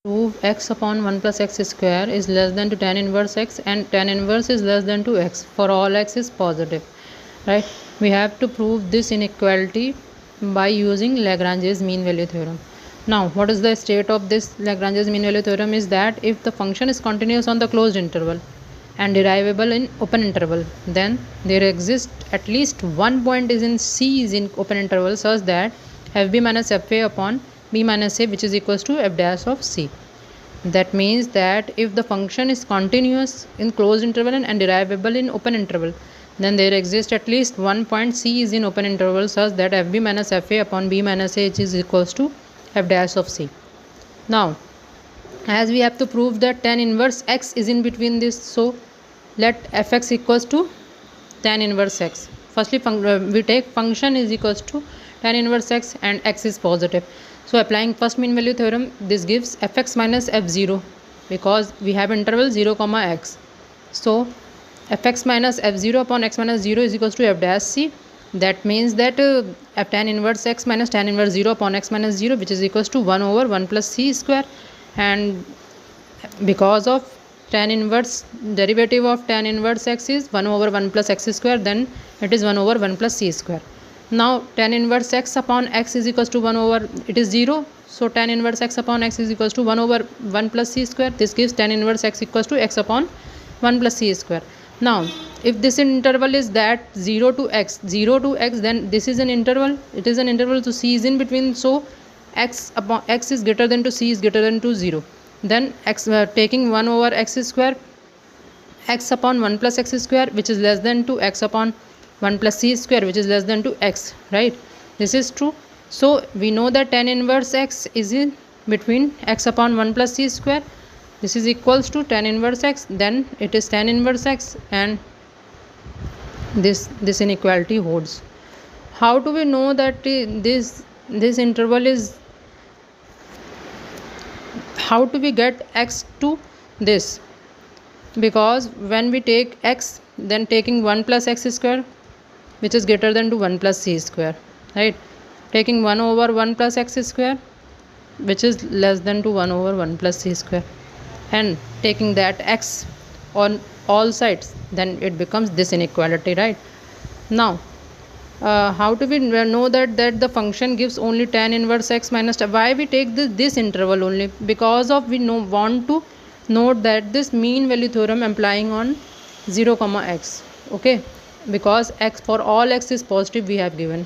Prove x upon 1 plus x square is less than to tan inverse x and tan inverse is less than to x for all x is positive, right? We have to prove this inequality by using Lagrange's mean value theorem. Now, what is the state of this Lagrange's mean value theorem is that if the function is continuous on the closed interval and derivable in open interval, then there exists at least one point is in C is in open interval such that fb minus fa upon b minus a, which is equals to f dash of c. That means that if the function is continuous in closed interval and derivable in open interval, then there exists at least one point C is in open interval such that fb minus fa upon b minus a, which is equals to f dash of c. Now, as we have to prove that tan inverse x is in between this, so let fx equals to tan inverse x. Firstly, we take function is equals to tan inverse x and x is positive. So applying first mean value theorem, this gives fx minus f0 because we have interval 0 comma x. So fx minus f0 upon x minus 0 is equals to f dash c. That means that tan inverse x minus tan inverse 0 upon x minus 0, which is equals to 1 over 1 plus c square, and because of tan inverse derivative of tan inverse x is 1 over 1 plus x square, then it is 1 over 1 plus c square. Now tan inverse x upon x is equals to 1 over, it is 0, so tan inverse x upon x is equals to 1 over 1 plus c square. This gives tan inverse x equals to x upon 1 plus c square. Now if this interval is that 0 to x, then this is an interval, it is an interval, so c is in between, so x upon x is greater than to c is greater than to 0. Then x taking 1 over x square, x upon 1 plus x square, which is less than to x upon 1 plus c square, which is less than to x, right? This is true. So we know that tan inverse x is in between x upon 1 plus c square. This is equals to tan inverse x, then it is tan inverse x, and this inequality holds. How do we know that this interval is, how do we get x to this? Because when we take x, then taking 1 plus x square, which is greater than to 1 plus c square, right? Taking 1 over 1 plus x square, which is less than to 1 over 1 plus c square, and taking that x on all sides, then it becomes this inequality, right? Now how do we know that the function gives only tan inverse x minus why we take this interval only? Because of we want to note that this mean value theorem applying on 0 comma x, okay, because x for all x is positive we have given.